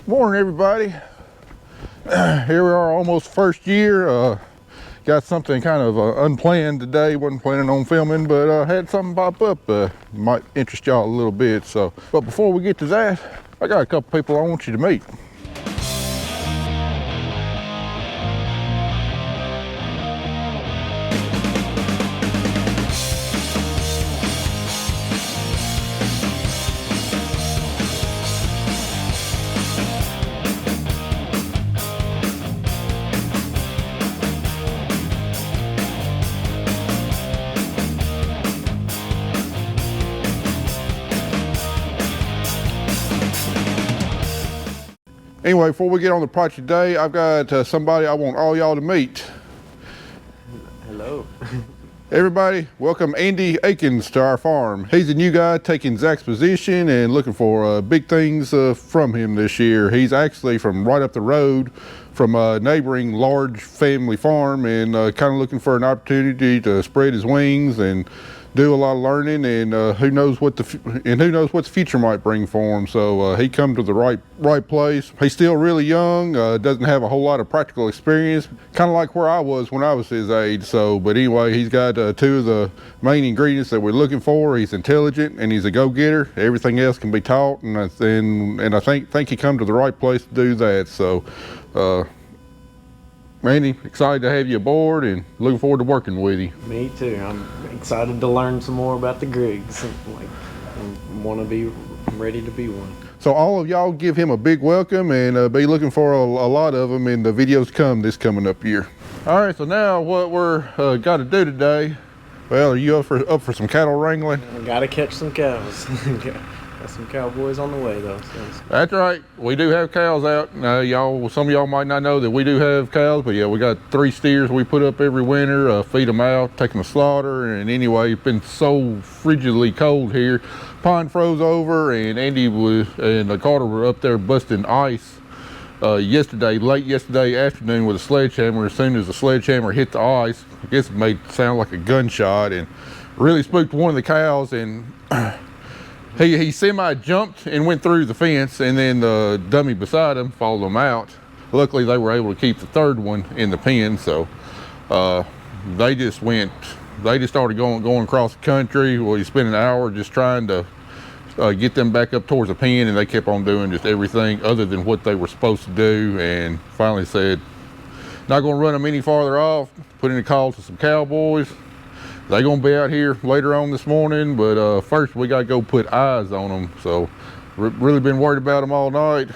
Morning, everybody. Here we are, almost first year. Got something kind of unplanned today. Wasn't planning on filming, but had something pop up. Might interest y'all a little bit. But before we get to that, I got a couple people I want you to meet. Anyway, before we get on the project today, I've got somebody I want all y'all to meet. Hello. Everybody, welcome Andy Akins to our farm. He's a new guy taking Zach's position and looking for big things from him this year. He's actually from right up the road from a neighboring large family farm and kind of looking for an opportunity to spread his wings and do a lot of learning, and who knows what the future might bring for him. So he come to the right place. He's still really young, doesn't have a whole lot of practical experience, kind of like where I was when I was his age. So, but anyway, he's got two of the main ingredients that we're looking for. He's intelligent and he's a go-getter. Everything else can be taught, and I think he come to the right place to do that. So, Randy, excited to have you aboard and looking forward to working with you. Me too. I'm excited to learn some more about the Griggs. I want to be ready to be one. So all of y'all give him a big welcome and be looking for a lot of them in the videos this coming up year. All right, so now what we're got to do today, well, are you up for some cattle wrangling? I got to catch some cows. Got some cowboys on the way though. So. That's right. We do have cows out. Some of y'all might not know that we do have cows, but yeah, we got 3 steers we put up every winter, feed them out, take them to slaughter. And anyway, it's been so frigidly cold here. Pond froze over, and Andy and Carter were up there busting ice late yesterday afternoon with a sledgehammer. As soon as the sledgehammer hit the ice, I guess it made it sound like a gunshot and really spooked one of the cows. And He semi-jumped and went through the fence, and then the dummy beside him followed him out. Luckily, they were able to keep the third one in the pen, so they just started going across the country. Well, you spent an hour just trying to get them back up towards the pen, and they kept on doing just everything other than what they were supposed to do, and finally said, not going to run them any farther off, put in a call to some cowboys. They're gonna be out here later on this morning, but first we gotta go put eyes on them. So really been worried about them all night.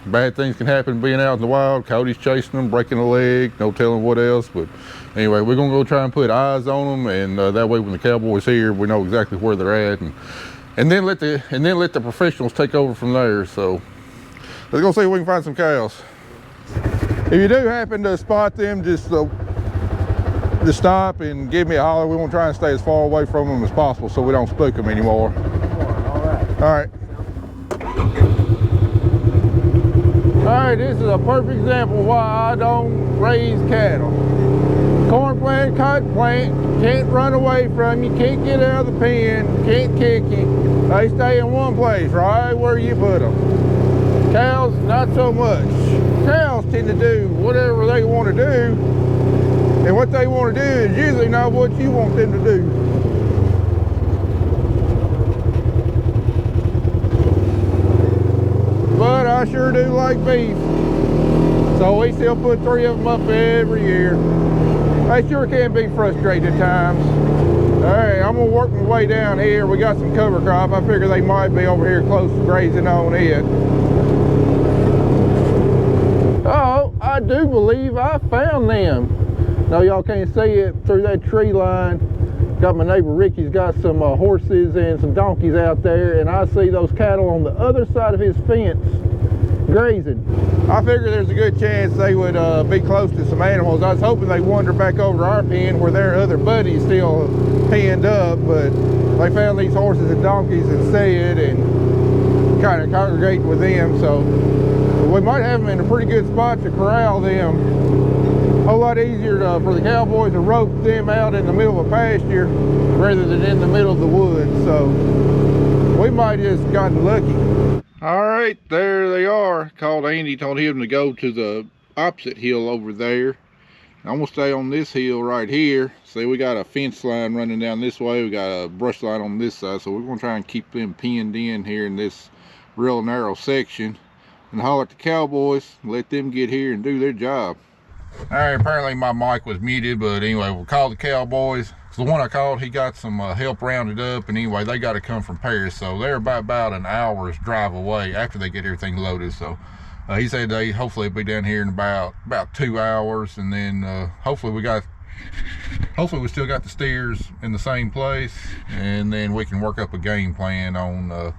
Bad things can happen being out in the wild. Cody's chasing them, breaking a leg, no telling what else. But anyway, we're gonna go try and put eyes on them, and that way when the cowboys here, we know exactly where they're at, and then let the professionals take over from there. So let's go see if we can find some cows. If you do happen to spot them, just stop and give me a holler. We want to try and stay as far away from them as possible so we don't spook them anymore. All right. This is a perfect example of why I don't raise cattle. Corn plant, cotton plant, can't run away from you, can't get out of the pen, can't kick you. They stay in one place, right where you put them. Cows, not so much. Cows tend to do whatever they want to do. And what they want to do is usually not what you want them to do. But I sure do like beef. So we still put 3 of them up every year. They sure can be frustrating at times. All right, I'm gonna work my way down here. We got some cover crop. I figure they might be over here close to grazing on it. Oh, I do believe I found them. No, y'all can't see it through that tree line. Got my neighbor Ricky's got some horses and some donkeys out there, and I see those cattle on the other side of his fence grazing. I figure there's a good chance they would be close to some animals. I was hoping they'd wander back over to our pen where their other buddies still penned up, but they found these horses and donkeys instead and kind of congregate with them. So we might have them in a pretty good spot to corral them. A whole lot easier for the cowboys to rope them out in the middle of a pasture rather than in the middle of the woods. So we might have just gotten lucky. All right, there they are. Called Andy, told him to go to the opposite hill over there. I'm gonna stay on this hill right here. See, we got a fence line running down this way. We got a brush line on this side, so we're gonna try and keep them pinned in here in this real narrow section and holler at the Cowboys, let them get here and do their job. All right, apparently my mic was muted, but anyway, we'll call the Cowboys. So the one I called, he got some help rounded up, and anyway, they got to come from Paris, so they're about an hour's drive away after they get everything loaded. So he said they hopefully be down here in about 2 hours, and then hopefully we still got the steers in the same place, and then we can work up a game plan on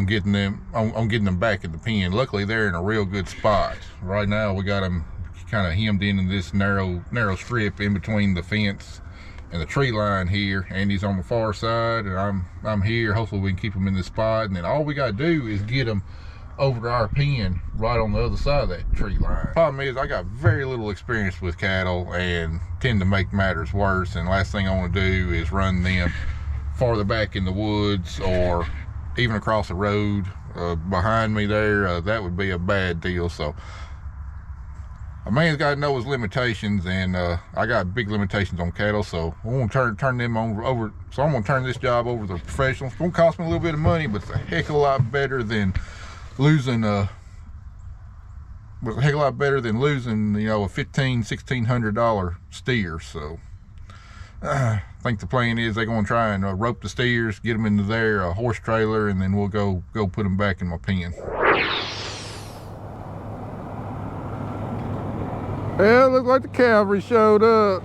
getting them back in the pen. Luckily, they're in a real good spot right now. We got them kind of hemmed in this narrow strip in between the fence and the tree line here. Andy's on the far side, and I'm here. Hopefully, we can keep them in this spot, and then all we got to do is get them over to our pen right on the other side of that tree line. Problem is, I got very little experience with cattle and tend to make matters worse, and last thing I want to do is run them farther back in the woods or even across the road behind me there. That would be a bad deal. So a man's got to know his limitations, and I got big limitations on cattle, so I want to turn them over. So I'm going to turn this job over to the professionals. It's going to cost me a little bit of money, but it's a heck of a lot better than losing you know, a $1,500-$1,600 steer. So I think the plan is they're going to try and rope the steers, get them into their horse trailer, and then we'll go put them back in my pen. Yeah, it looks like the cavalry showed up.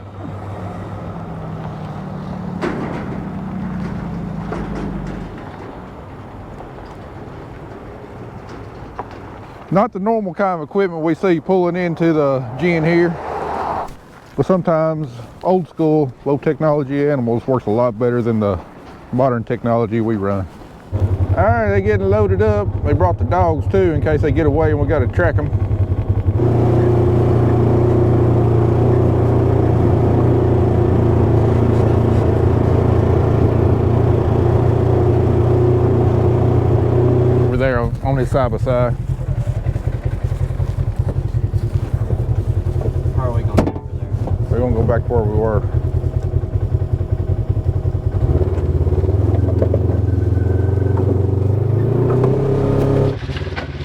Not the normal kind of equipment we see pulling into the gin here, but sometimes old school, low technology animals works a lot better than the modern technology we run. All right, they're getting loaded up. They brought the dogs too in case they get away and we got to track them. We're there on this side by side. How are we going to do over there? We're going to go back where we were.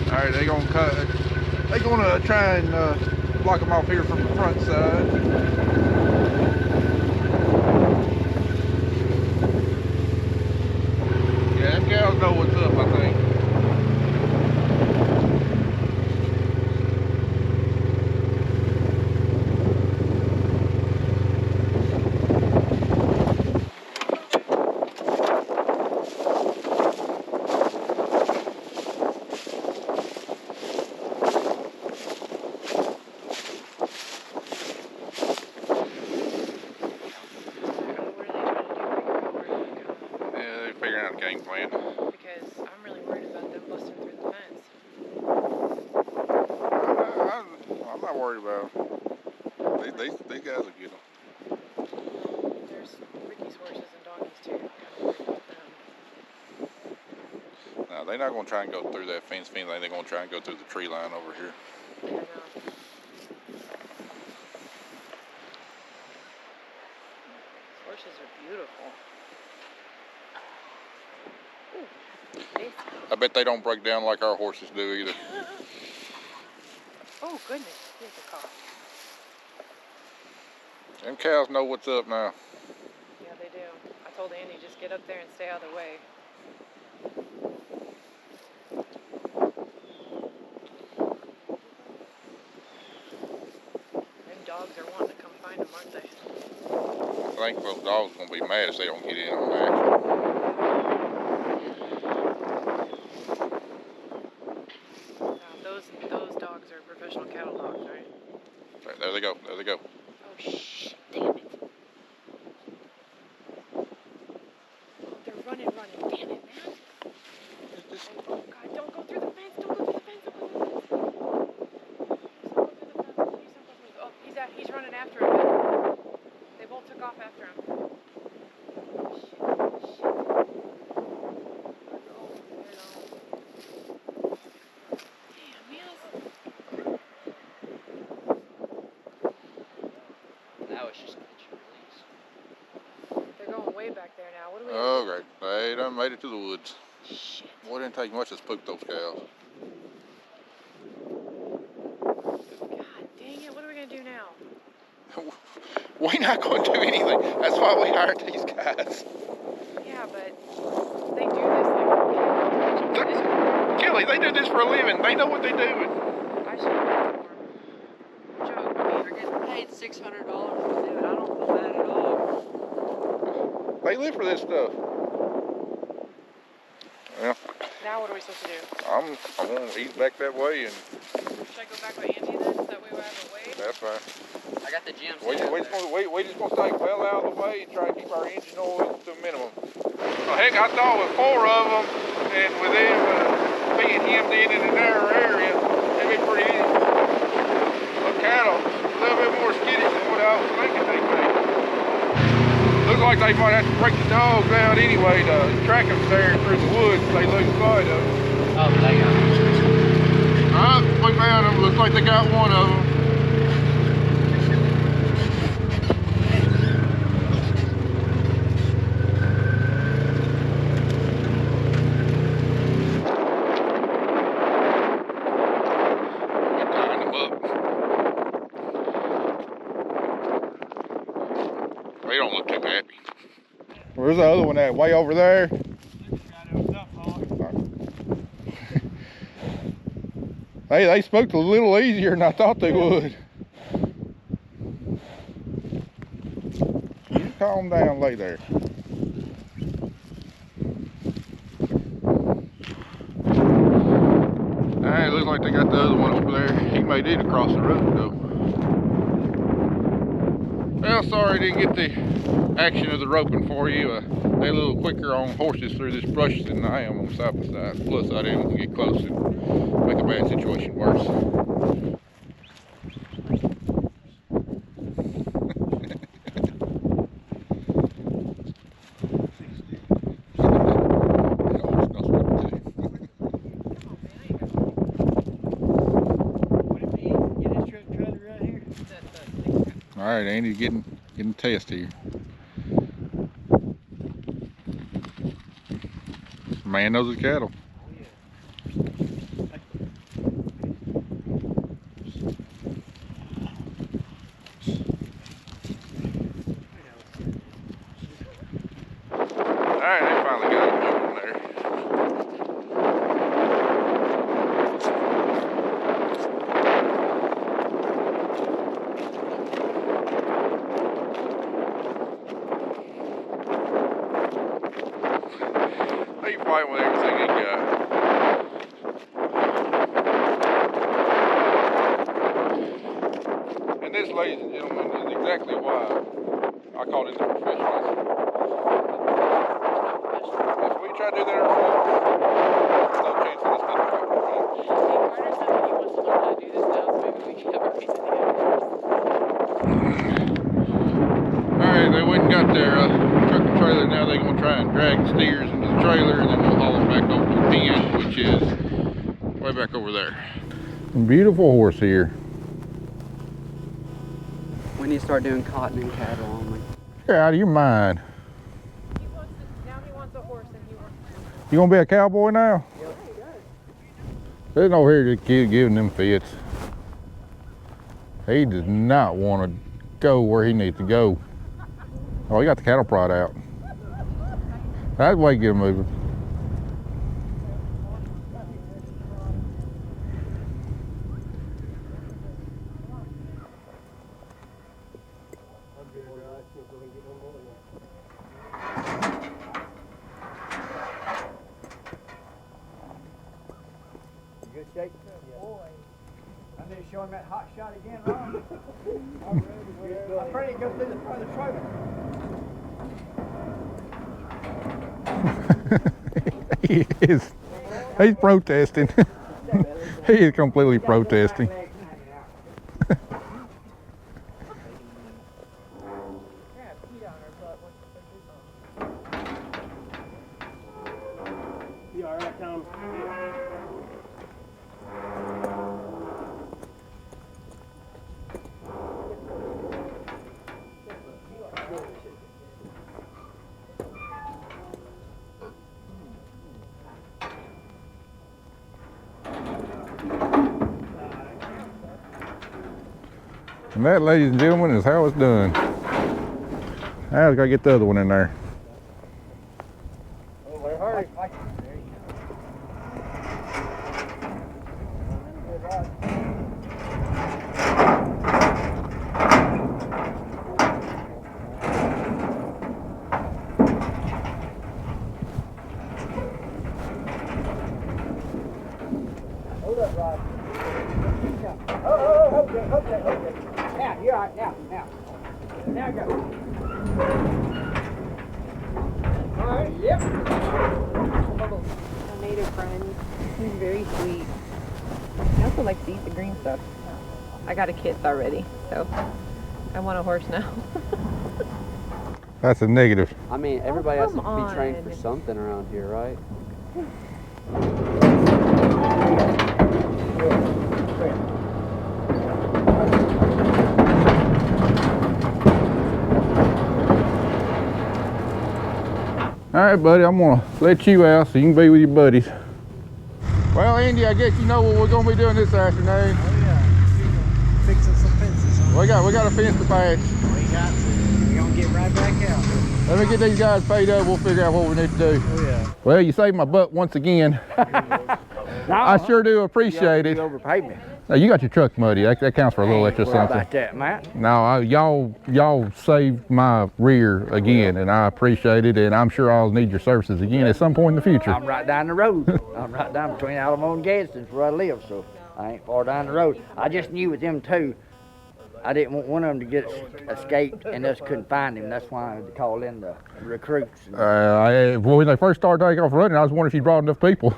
All right, they're going to try and block them off here from the front side. Yeah, them cows know what's up, I think. Figuring out a game plan. Because I'm really worried about them busting through the fence. I'm not worried about them. These guys will get them. There's Ricky's horses and donkeys too. I'm kind of worried about them. No, they're not going to try and go through that fence. They're going to try and go through the tree line over here. I don't know. These horses are beautiful. Ooh, I bet they don't break down like our horses do either. oh goodness, here's a cough. Them cows know what's up now. Yeah, they do. I told Andy just get up there and stay out of the way. Them dogs are wanting to come find them, aren't they? I think those dogs are going to be mad if they don't get in on that. Those dogs are professional cattle dogs, right? Right, there they go. There they go. Oh, shh. Damn it. Oh, they're running. Damn it, man. Oh, God. Don't go through the fence. Don't go through the fence. Oh, he's running after him. They both took off after him. Shit. now? What do we Oh, do? great. They done made it to the woods. Shit. Boy, it didn't take much to spook those cows. God dang it. What are we going to do now? We're not going to do anything. That's why we hired these guys. Yeah, but they do this like... Kelly, they do this for a living. They know what they're doing. I should have more. Joke, I mean, They're getting paid $600 to do it. I don't feel bad at all. They live for this stuff. Well, now what are we supposed to do? I'm going to ease back that way, and Should I go back with Angie then? So that way we'll have a wait? that's fine. I got the gym. We just going to stay well out of the way and try to keep our engine oil to a minimum. Well, heck, I thought with 4 of them, and with them being hemmed in a narrow area, it'd be pretty easy. But cattle, a little bit more skittish than what I was thinking they'd be. Looks like they might have to break the dogs out anyway to track them there through the woods if they lose sight of them. Oh, they got it. We found them. Looks like they got one of them. They don't look too happy. Where's the other one at? Way over there? Hey, they spooked a little easier than I thought they would. You calm down, lay there. Alright, looks like they got the other one over there. He made it across the road though. Well, sorry I didn't get the action of the roping for you. They're a little quicker on horses through this brush than I am on side by side. Plus, I didn't want to get close and make a bad situation worse. All right, Andy's getting tested here. Man knows his cattle. All right, they finally got him moving there. They fighting with everything they got. And this, ladies and gentlemen, is exactly why I called it the professionals. If we try to do that ourselves, there's no chance of this getting right. Carter said that he wants to learn how to do this now, so maybe we can have a race together. Alright, they went and got their truck and trailer. Now they're going to try and drag the steers into the trailer, and then we'll haul them back over to the pen, which is way back over there. Beautiful horse here. We need to start doing cotton and cattle only. You're out of your mind. Now he wants a horse and he wants... You gonna be a cowboy now? Yep. Yeah, he does. There's no here to kid giving them fits. He does not want to go where he needs to go. Oh, he got the cattle prod out. That way, get him moving. Good shape? Boy. I need to show him that hot shot again, Ron. I'm ready to go through the front of the trailer. He is. He's protesting. He is completely protesting. You all right, Tom? And that, ladies and gentlemen, is how it's done. Now I gotta get the other one in there. Hurry. Hold up, Rod. Oh, okay. Now, you're all right, now. Now go. All right, yep. A native friend. He's very sweet. He also likes to eat the green stuff. I got a kiss already, so I want a horse now. That's a negative. I mean, everybody has to come be trained for on. something around here, right? All right, buddy, I'm gonna let you out so you can be with your buddies. Well, Andy, I guess you know what we're gonna be doing this afternoon. Oh yeah, fixing some fences. Huh? We got a fence to patch. We got to. We're gonna get right back out. Let me get these guys paid up. We'll figure out what we need to do. Oh yeah. Well, you saved my butt once again. I sure do appreciate it. You overpaid me. Now, you got your truck muddy. That counts for a little extra What something. about that, Matt? No, y'all saved my rear again, and I appreciate it. And I'm sure I'll need your services again at some point in the future. I'm right down the road. I'm right down between Alamo and Gadsden's where I live, so I ain't far down the road. I just knew with them two, I didn't want one of them to get escaped and us couldn't find him. That's why I called in the recruits. Well, when they first started taking off running, I was wondering if you brought enough people.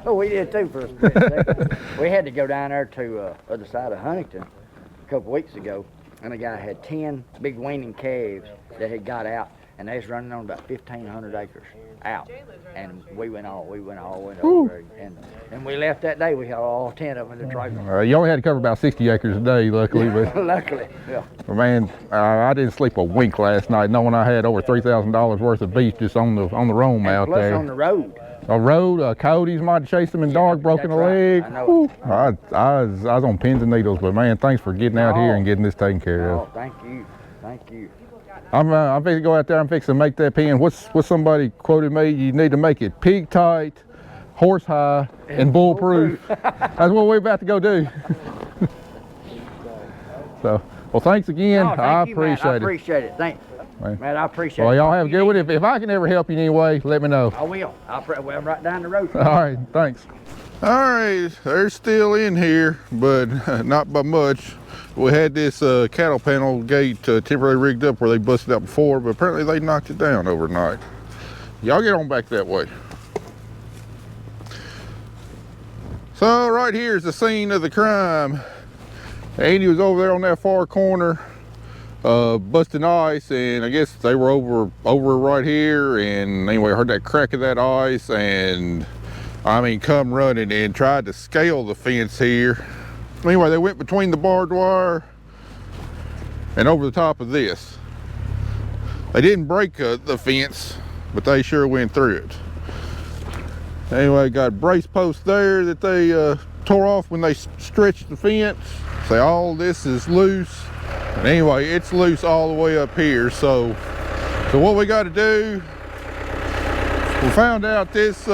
We did too for a split second. We had to go down there to other side of Huntington a couple weeks ago, and a guy had 10 big weaning calves that had got out, and they was running on about 1,500 acres out. And we went over, and we left that day. We had all 10 of them in the trailer. You only had to cover about 60 acres a day, luckily. But, Luckily, yeah. but man, I didn't sleep a wink last night, knowing I had over $3,000 worth of beef just on the roam And out plus there. on the road. A road, Cody's might have chased them in dark, broken a that's right. leg. I know Whew. I was on pins and needles, but man, thanks for getting out here and getting this taken care Oh, of. thank you. I'm fixing to go out there. I'm fixing to make that pen. What's somebody quoted me? You need to make it pig tight, horse high, and bulletproof. That's what we're about to go do. So, well, thanks again. Oh, thank I you, Matt. appreciate I it. appreciate it. Thanks. Man, I appreciate Well, it. y'all have a good one. If I can ever help you in any way, let me know. I will. Well, I'm right down the road. All right, thanks. All right, they're still in here, but not by much. We had this cattle panel gate temporarily rigged up where they busted out before, but apparently they knocked it down overnight. Y'all get on back that way. So right here is the scene of the crime. Andy was over there on that far corner busting ice, and I guess they were over right here, and anyway, I heard that crack of that ice, and I mean come running and tried to scale the fence here. Anyway, they went between the barbed wire and over the top of this. They didn't break the fence, but they sure went through it. Anyway, got brace posts there that they tore off when they stretched the fence. So all this is loose. And anyway, it's loose all the way up here. So what we got to do, we found out this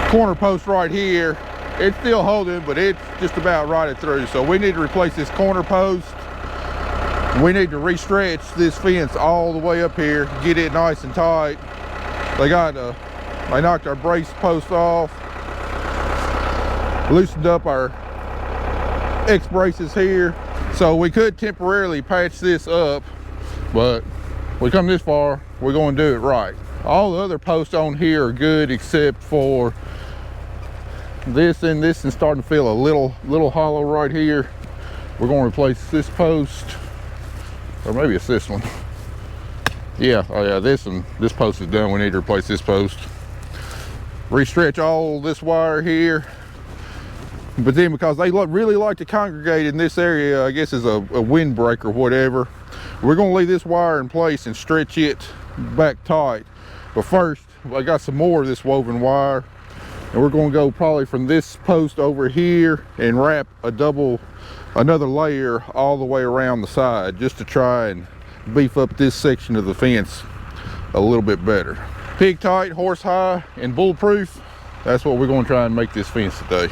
corner post right here, it's still holding, but it's just about rotted through. So we need to replace this corner post. We need to re-stretch this fence all the way up here, get it nice and tight. They knocked our brace post off, loosened up our X braces here. So we could temporarily patch this up, but we come this far, we're going to do it right. All the other posts on here are good except for this is starting to feel a little hollow right here. We're going to replace this post, or maybe it's this one. Yeah, oh yeah, this post is done. We need to replace this post. Restretch all this wire here. But then because they really like to congregate in this area, I guess is a windbreak or whatever, we're gonna leave this wire in place and stretch it back tight. But first, I got some more of this woven wire. And we're going to go probably from this post over here and wrap another layer all the way around the side, just to try and beef up this section of the fence a little bit better. Pig tight, horse high, and bulletproof. That's what we're going to try and make this fence today.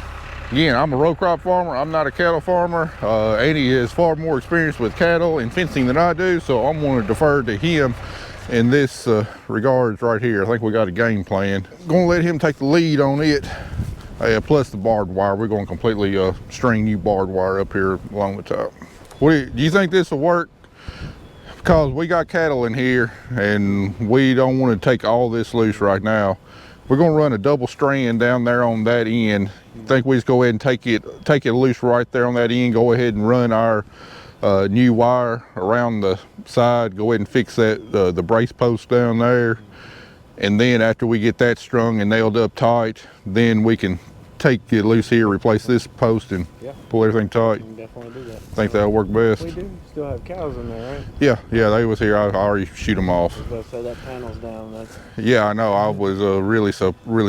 Again, I'm a row crop farmer. I'm not a cattle farmer. Andy has far more experience with cattle and fencing than I do, so I'm going to defer to him in this regards right here. I think we got a game plan. Going to let him take the lead on it. Plus the barbed wire. We're going to completely string new barbed wire up here along the top. Do you think this will work? Because we got cattle in here and we don't want to take all this loose right now. We're going to run a double strand down there on that end. I think we just go ahead and take it loose right there on that end. Go ahead and run our new wire around the side. Go ahead and fix that the brace post down there, and then after we get that strung and nailed up tight, then we can take it loose here, replace this post, and pull everything tight. We can definitely do that. Think that'll work best. We do still have cows in there, right? Yeah, they was here. I already shoot them off. I was about to say that panel's down. That's Yeah, I know. I was really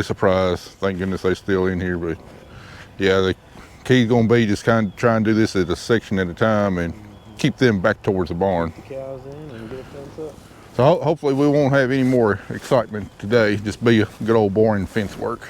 surprised. Thank goodness they still in here. But yeah, the key's gonna be just kind of trying to do this at a section at a time and keep them back towards the barn. the cows in and get a fence up. So hopefully we won't have any more excitement today. Just be a good old boring fence work.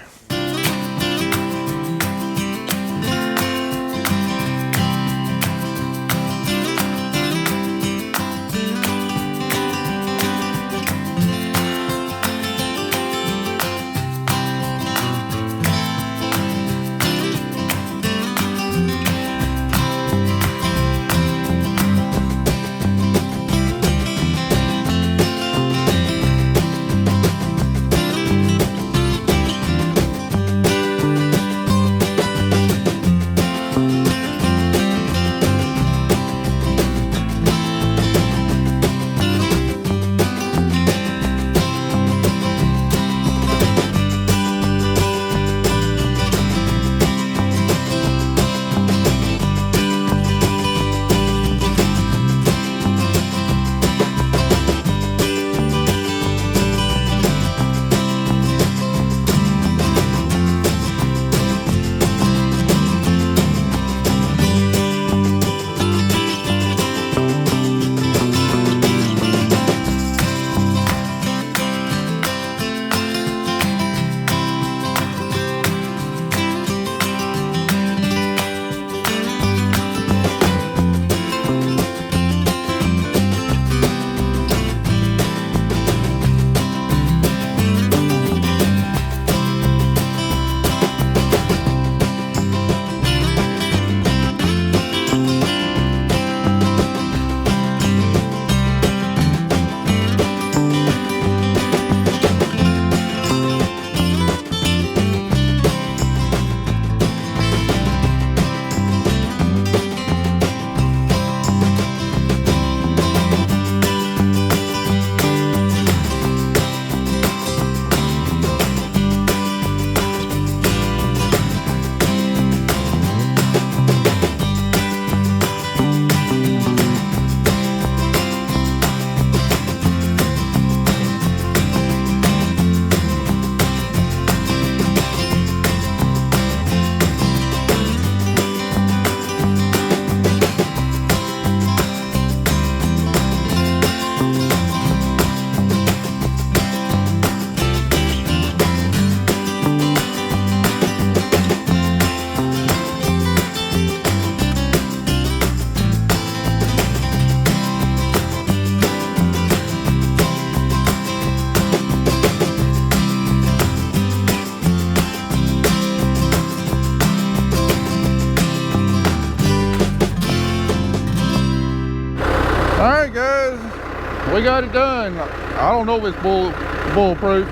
We got it done. I don't know if it's bulletproof.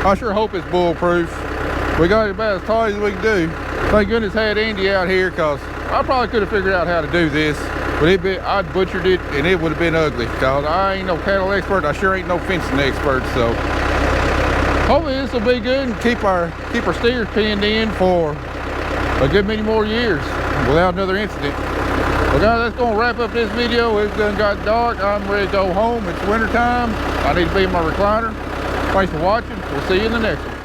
I sure hope it's bulletproof. We got it about as tight as we can do. Thank goodness I had Andy out here, because I probably could have figured out how to do this, but I'd butchered it and it would have been ugly, because I ain't no cattle expert. I sure ain't no fencing expert. So hopefully this will be good and keep our steers pinned in for a good many more years without another incident. Well guys, that's gonna wrap up this video. It's done got dark. I'm ready to go home. It's winter time. I need to be in my recliner. Thanks for watching. We'll see you in the next one.